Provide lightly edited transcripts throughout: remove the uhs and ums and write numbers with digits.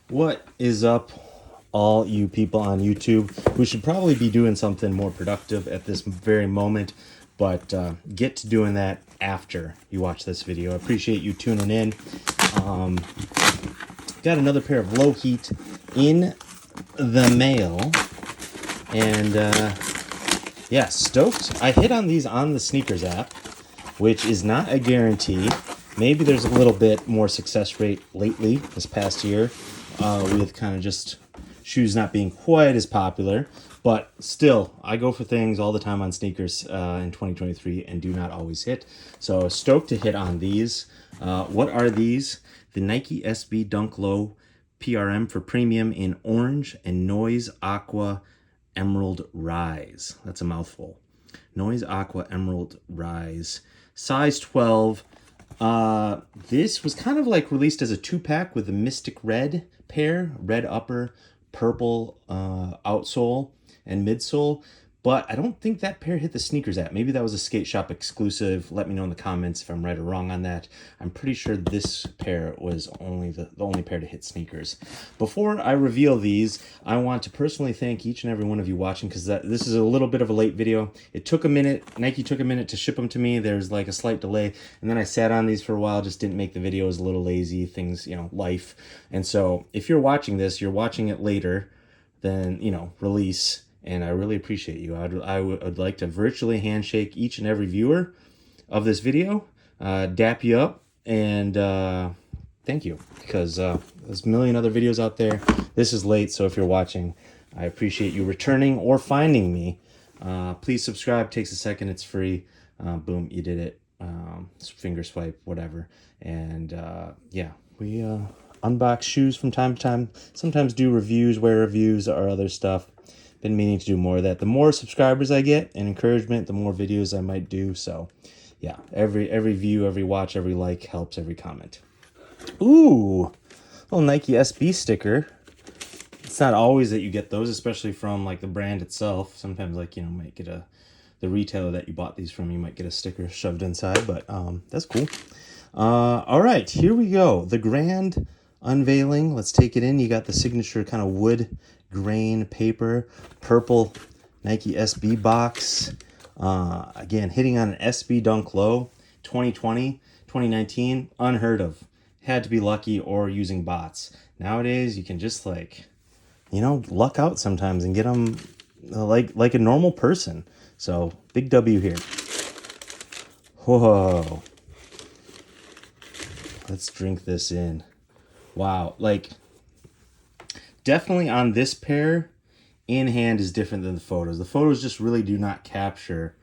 What is up, all you people on YouTube who should probably be doing something more productive at this very moment, but get to doing that after you watch this video. I appreciate you tuning in. Got another pair of Lowheat in the mail, and yeah, stoked. I hit on these on the Sneakers app, which is not a guarantee. Maybe there's a little bit more success rate lately this past year with kind of just shoes not being quite as popular. But still, I go for things all the time on sneakers in 2023 and do not always hit. So stoked to hit on these. What are these? The Nike SB Dunk Low PRM for premium in orange and Noise Aqua Emerald Rise. That's a mouthful. Noise Aqua Emerald Rise. Size 12. This was kind of like released as a 2-pack with the Mystic Red pair. Red upper, purple outsole and midsole. But I don't think that pair hit the Sneakers app. Maybe that was a Skate Shop exclusive. Let me know in the comments if I'm right or wrong on that. I'm pretty sure this pair was only the only pair to hit Sneakers. Before I reveal these, I want to personally thank each and every one of you watching, because this is a little bit of a late video. It took a minute. Nike took a minute to ship them to me. There's like a slight delay. And then I sat on these for a while, just didn't make the videos, a little lazy, things, life. And so if you're watching this, you're watching it later than, release. And I really appreciate you. I would like to virtually handshake each and every viewer of this video, dap you up, and thank you, because there's a million other videos out there. This is late, so if you're watching, I appreciate you returning or finding me. Please subscribe. Takes a second. It's free. Boom, you did it. Finger swipe, whatever. And yeah, we unbox shoes from time to time. Sometimes do reviews, wear reviews, or other stuff. Been meaning to do more of that. The more subscribers I get and encouragement, the more videos I might do. So yeah, every view, every watch, every like helps, every comment. Ooh, little Nike SB sticker. It's not always that you get those, especially from like the brand itself. Sometimes like, might get the retailer that you bought these from, you might get a sticker shoved inside, but that's cool. All right, here we go. The grand unveiling. Let's take it in. You got the signature kind of wood grain paper, purple Nike SB box. Again, hitting on an SB Dunk Low 2020, 2019, unheard of. Had to be lucky or using bots. Nowadays, you can just luck out sometimes and get them like a normal person. So big W here. Whoa. Let's drink this in. Wow, definitely on this pair, in hand is different than the photos. The photos just really do not capture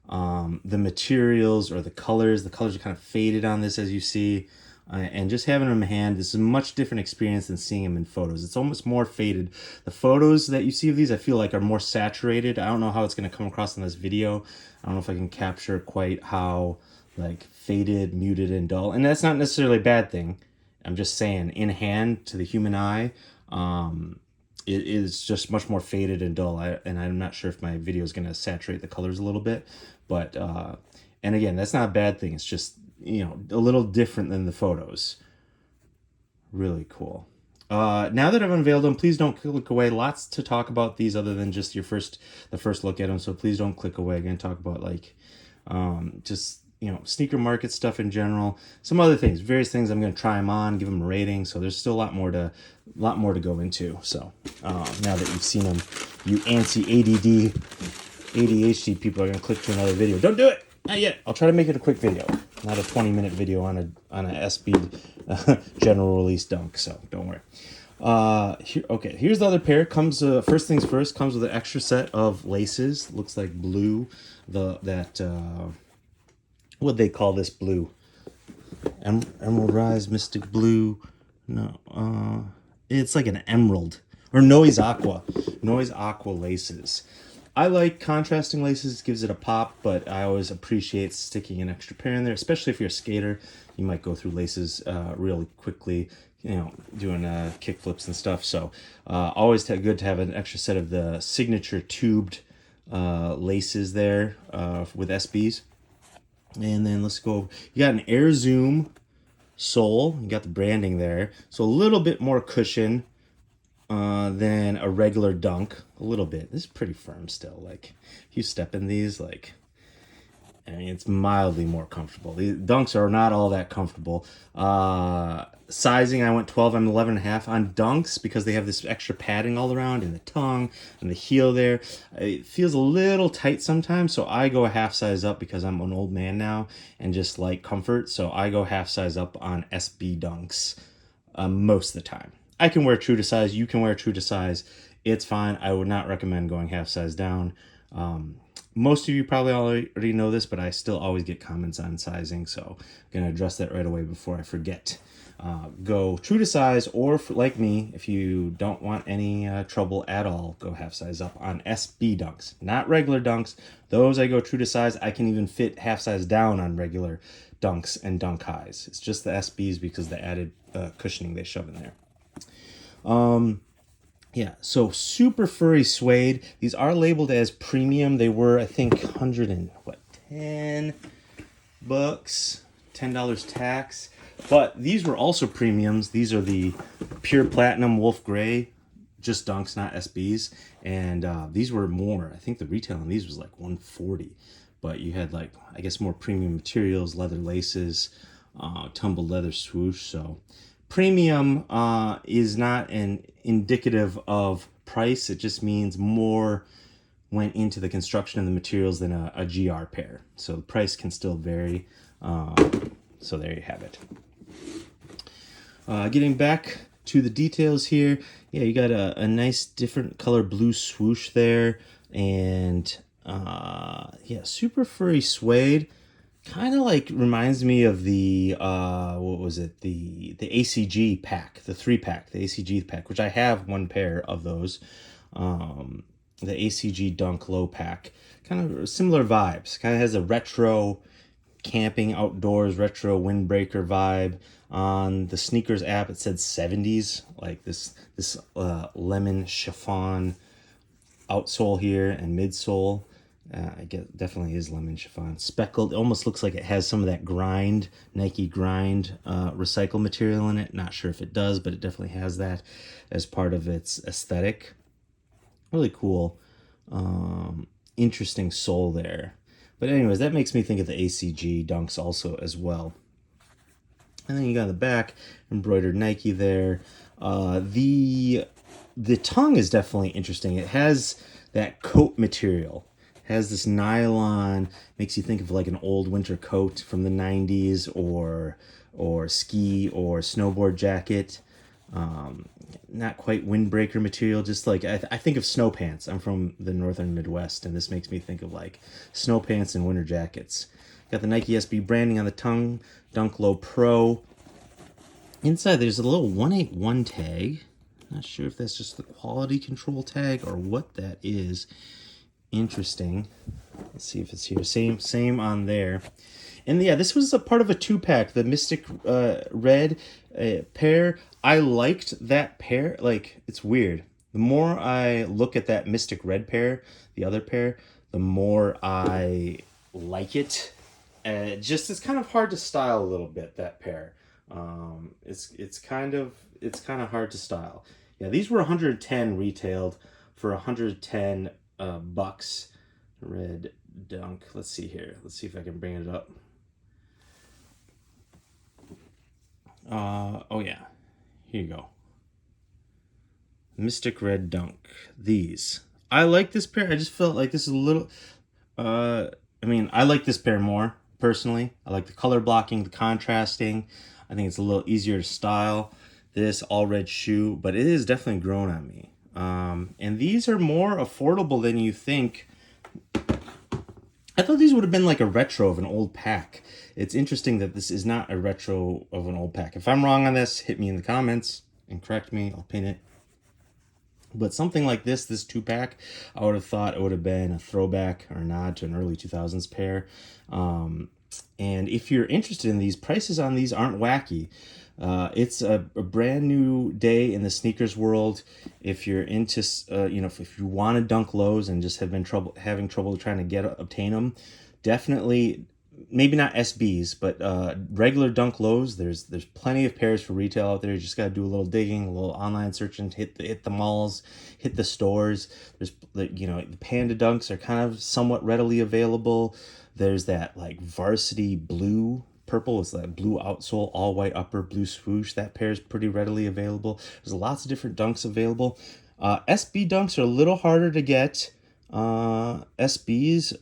the materials or the colors. The colors are kind of faded on this, as you see. And just having them in hand, this is a much different experience than seeing them in photos. It's almost more faded. The photos that you see of these, I feel like, are more saturated. I don't know how it's going to come across in this video. I don't know if I can capture quite how faded, muted, and dull. And that's not necessarily a bad thing. I'm just saying, in hand to the human eye, it is just much more faded and dull. And I'm not sure if my video is going to saturate the colors a little bit, but and again, that's not a bad thing. It's just a little different than the photos. Really cool. Now that I've unveiled them, please don't click away. Lots to talk about these other than just the first look at them. So please don't click away. I'm going to talk about just sneaker market stuff in general, some other things, various things. I'm going to try them on, give them a rating. So there's still a lot more to go into. So now that you've seen them, you antsy ADHD people are going to click to another video. Don't do it. Not yet. I'll try to make it a quick video, not a 20-minute video on a SB general release dunk. So don't worry. Here's the other pair. Comes first things first. Comes with an extra set of laces. Looks like blue. What'd they call this blue? Emerald Rise, Mystic Blue. No, it's like an emerald. Or Noise Aqua. Noise Aqua laces. I like contrasting laces. Gives it a pop, but I always appreciate sticking an extra pair in there, especially if you're a skater. You might go through laces really quickly, doing kick flips and stuff. So always good to have an extra set of the signature tubed laces there with SBs. And then let's go. You got an Air Zoom sole. You got the branding there. So a little bit more cushion than a regular Dunk. A little bit. This is pretty firm still. Like, if you step in these, like, I mean, it's mildly more comfortable. The Dunks are not all that comfortable. Sizing, I went 12, I'm 11 and a half on Dunks because they have this extra padding all around in the tongue and the heel there. It feels a little tight sometimes, so I go a half size up because I'm an old man now and just like comfort. So I go half size up on SB Dunks most of the time. I can wear true to size. You can wear true to size. It's fine. I would not recommend going half size down. Most of you probably already know this, but I still always get comments on sizing, so I'm going to address that right away before I forget. Go true to size, or like me, if you don't want any trouble at all, go half size up on SB Dunks. Not regular Dunks. Those I go true to size. I can even fit half size down on regular Dunks and Dunk highs. It's just the SBs because the added cushioning they shove in there. Yeah, so super furry suede. These are labeled as premium. They were, I think, $10 $10 tax. But these were also premiums. These are the pure platinum wolf gray, just Dunks, not SBs. And these were more. I think the retail on these was like $140. But you had, like, I guess more premium materials, leather laces, tumbled leather swoosh. So premium is not an indicative of price. It just means more went into the construction of the materials than a GR pair. So the price can still vary. So there you have it. Getting back to the details here, yeah, you got a nice different color blue swoosh there, and yeah, super furry suede. Kind of like reminds me of the what was it, the ACG pack, the 3-pack, the ACG pack, which I have one pair of those. The ACG Dunk Low Pack, kind of similar vibes. Kind of has a retro camping outdoors, retro windbreaker vibe. On the sneakers app, it said 70s, like this lemon chiffon outsole here and midsole. I guess definitely is lemon chiffon. Speckled. It almost looks like it has some of that grind, Nike grind recycle material in it. Not sure if it does, but it definitely has that as part of its aesthetic. Really cool. Interesting sole there. But anyways, that makes me think of the ACG Dunks also as well. And then you got the back, embroidered Nike there. The tongue is definitely interesting. It has that coat material. It has this nylon, makes you think of like an old winter coat from the 90s or ski or snowboard jacket. Not quite windbreaker material, just like I think of snow pants. I'm from the northern Midwest, and this makes me think of like snow pants and winter jackets. Got the Nike SB branding on the tongue, Dunk Low Pro. Inside there's a little 181 tag. Not sure if that's just the quality control tag or what that is. Interesting. Let's see if it's here. Same on there. And yeah, this was a part of a 2-pack, the Mystic Red pair. I liked that pair. Like, it's weird. The more I look at that Mystic Red pair, the other pair, the more I like it. It's kind of hard to style a little bit, that pair. It's kind of hard to style. Yeah, these were 110 retailed for 110 bucks. Red Dunk. Let's see here. Let's see if I can bring it up. Oh yeah, here you go. Mystic Red Dunk. These. I like this pair. I just felt like this is a little. I mean, I like this pair more personally. I like the color blocking, the contrasting. I think it's a little easier to style. This all red shoe, but it is definitely grown on me. And these are more affordable than you think. I thought these would have been like a retro of an old pack. It's interesting that this is not a retro of an old pack. If I'm wrong on this, hit me in the comments and correct me. I'll pin it. But something like this 2-pack, I would have thought it would have been a throwback or a nod to an early 2000s pair. And if you're interested in these, prices on these aren't wacky. It's a brand new day in the sneakers world. If you're into, if you want to dunk lows and just have been having trouble trying to obtain them, definitely maybe not SBs, but regular Dunk Lows. There's plenty of pairs for retail out there. You just got to do a little digging, a little online searching, hit the malls, hit the stores. There's the Panda Dunks are kind of somewhat readily available. There's that like varsity blue. Purple is that blue outsole, all white upper, blue swoosh. That pair is pretty readily available. There's lots of different dunks available. SB dunks are a little harder to get. SBs,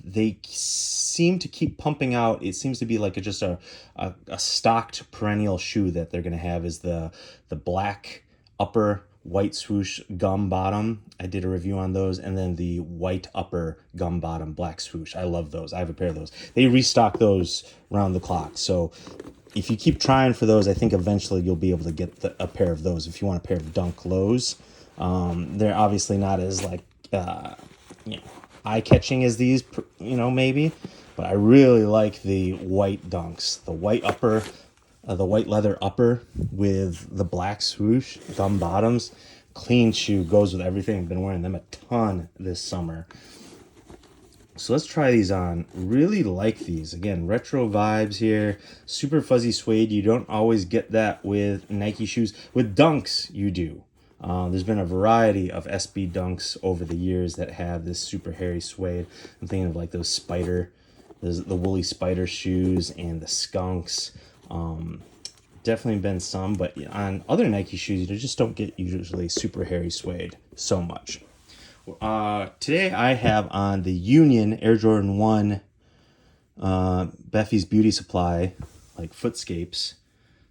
they seem to keep pumping out. It seems to be like just a stocked perennial shoe that they're going to have is the black upper, white swoosh, gum bottom. I did a review on those, and then the white upper, gum bottom, black swoosh. I love those. I have a pair of those. They restock those round the clock. So if you keep trying for those, I think eventually you'll be able to get a pair of those if you want a pair of Dunk Lows. They're obviously not as like eye-catching as these, maybe, but I really like the white dunks, the white upper, the white leather upper with the black swoosh, gum bottoms. Clean shoe, goes with everything. I've been wearing them a ton this summer. So let's try these on. Really like these. Again, retro vibes here. Super fuzzy suede. You don't always get that with Nike shoes. With Dunks, you do. There's been a variety of SB Dunks over the years that have this super hairy suede. I'm thinking of like those the woolly spider shoes and the skunks. Definitely been some, but on other Nike shoes, you just don't get usually super hairy suede so much. Today I have on the Union Air Jordan 1 Beffy's Beauty Supply, like footscapes.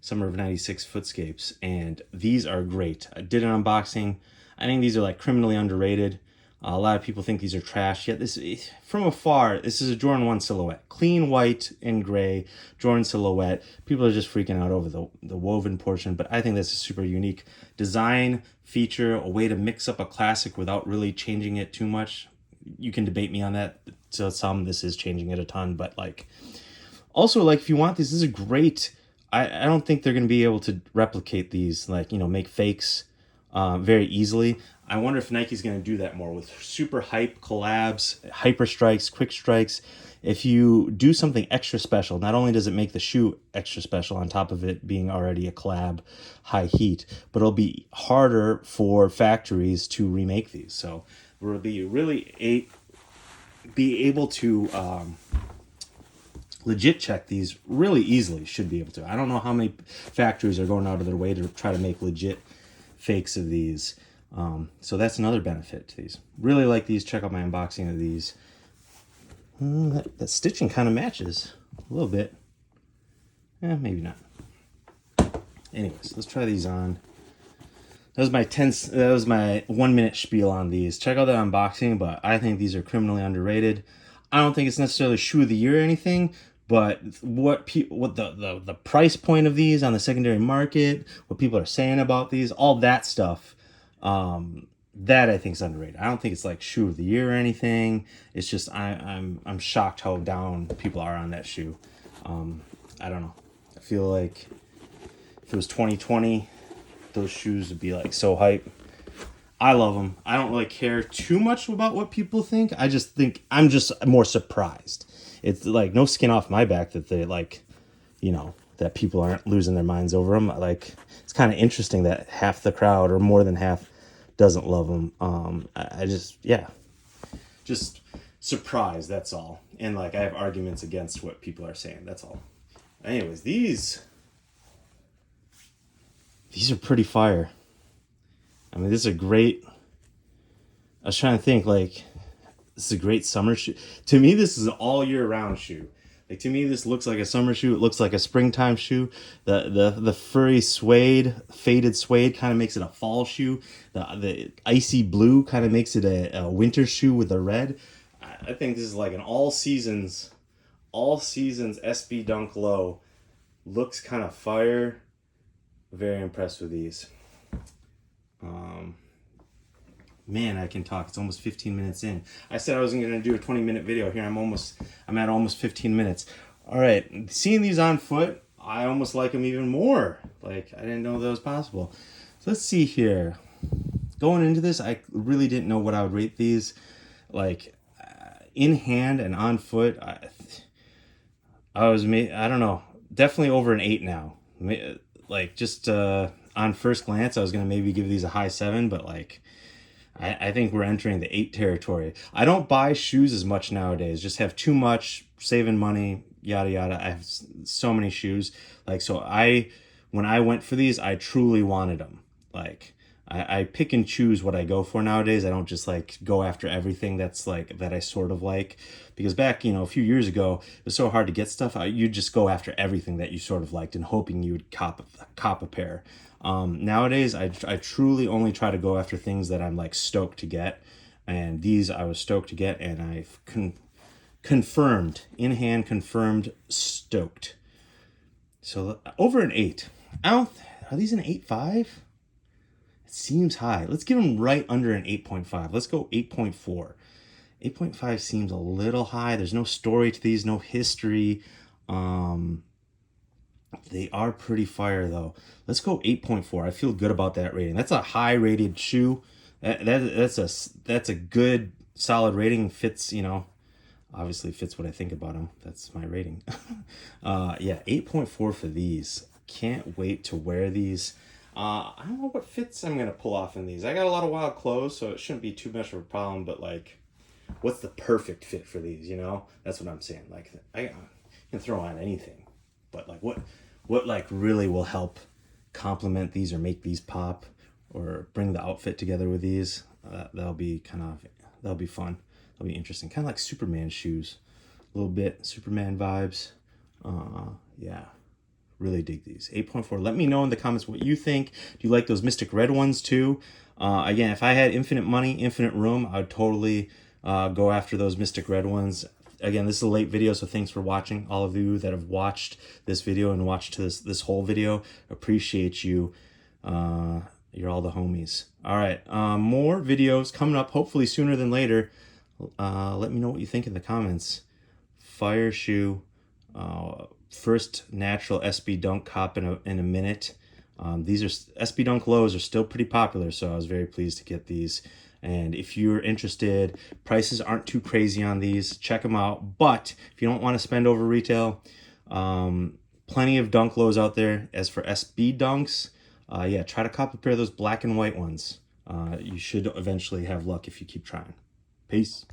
Summer of 96 footscapes, and these are great. I did an unboxing. I think these are like criminally underrated. A lot of people think these are trash, yet this, from afar, this is a Jordan 1 silhouette. Clean white and gray Jordan silhouette. People are just freaking out over the woven portion, but I think that's a super unique design feature, a way to mix up a classic without really changing it too much. You can debate me on that. To some, this is changing it a ton, but like, also like if you want this is a great. I don't think they're going to be able to replicate these, like, make fakes very easily. I wonder if Nike's going to do that more with super hype collabs, hyper strikes, quick strikes. If you do something extra special, not only does it make the shoe extra special on top of it being already a collab high heat, but it'll be harder for factories to remake these. So we'll be really be able to legit check these really easily. Should be able to. I don't know how many factories are going out of their way to try to make legit fakes of these. So that's another benefit to these. Really like these. Check out my unboxing of these. That stitching kind of matches a little bit. Maybe not. Anyways, let's try these on. That was my 1 minute spiel on these. Check out that unboxing, but I think these are criminally underrated. I don't think it's necessarily shoe of the year or anything, but what the price point of these on the secondary market, what people are saying about these, all that stuff, that I think is underrated. I don't think it's like shoe of the year or anything. It's just I'm shocked how down people are on that shoe. I don't know. I feel like if it was 2020, those shoes would be like so hype. I love them. I don't really care too much about what people think. I just think I'm just more surprised. It's like no skin off my back that they that people aren't losing their minds over them. Like, it's kind of interesting that half the crowd or more than half doesn't love them. I just surprised. That's all. And like I have arguments against what people are saying. That's all. Anyways, these are pretty fire. I mean, this is a great. I was trying to think, like, this is a great summer shoe. To me, this is an all year round shoe. Like, to me, this looks like a summer shoe. It looks like a springtime shoe. The furry suede, faded suede, kind of makes it a fall shoe. The icy blue kind of makes it a winter shoe with the red. I think this is like an all seasons SB Dunk Low. Looks kind of fire. Very impressed with these. Man, I can talk. It's almost 15 minutes in. I said I wasn't going to do a 20-minute video. Here I'm at almost 15 minutes. All right, seeing these on foot, I almost like them even more. Like, I didn't know that was possible. So let's see here. Going into this, I really didn't know what I would rate these. Like, in hand and on foot, I don't know, definitely over an 8 now. Like just on first glance, I was gonna maybe give these a high 7, but like I think we're entering the 8 territory. I don't buy shoes as much nowadays. Just have too much, saving money, yada yada. I have so many shoes. Like so, when I went for these, I truly wanted them. Like I pick and choose what I go for nowadays. I don't just like go after everything that's like that I sort of like. Because back, a few years ago, it was so hard to get stuff. You'd just go after everything that you sort of liked and hoping you would cop a pair. Nowadays, I truly only try to go after things that I'm like stoked to get, and these I was stoked to get, and I've confirmed in hand, confirmed stoked. So over an 8. I don't. Are these an 8.5? It seems high. Let's give them right under an 8.5. Let's go 8.4. 8.5 seems a little high. There's no story to these, no history. They are pretty fire though. Let's go 8.4. I feel good about that rating. That's a high rated shoe. That's a good solid rating. Fits, obviously fits what I think about them. That's my rating. Yeah, 8.4 for these. Can't wait to wear these. I don't know what fits I'm gonna pull off in these. I got a lot of wild clothes, so it shouldn't be too much of a problem. But like, what's the perfect fit for these? That's what I'm saying. Like, I can throw on anything, but like, what like really will help complement these or make these pop or bring the outfit together with these? That'll be fun. That'll be interesting. Kind of like Superman shoes, a little bit Superman vibes. Yeah. Really dig these. 8.4. Let me know in the comments what you think. Do you like those Mystic Red ones too? Again, if I had infinite money, infinite room, I would totally go after those Mystic Red ones. Again, this is a late video, so thanks for watching. All of you that have watched this video and watched this whole video, appreciate you. You're all the homies. All right, more videos coming up, hopefully sooner than later. Let me know what you think in the comments. Fire shoe. First natural SB Dunk cop in a minute. These are SB Dunk lows are still pretty popular, so I was very pleased to get these. And if you're interested, prices aren't too crazy on these. Check them out. But if you don't want to spend over retail, plenty of dunk lows out there. As for SB Dunks, yeah, try to cop a pair of those black and white ones. You should eventually have luck if you keep trying. Peace.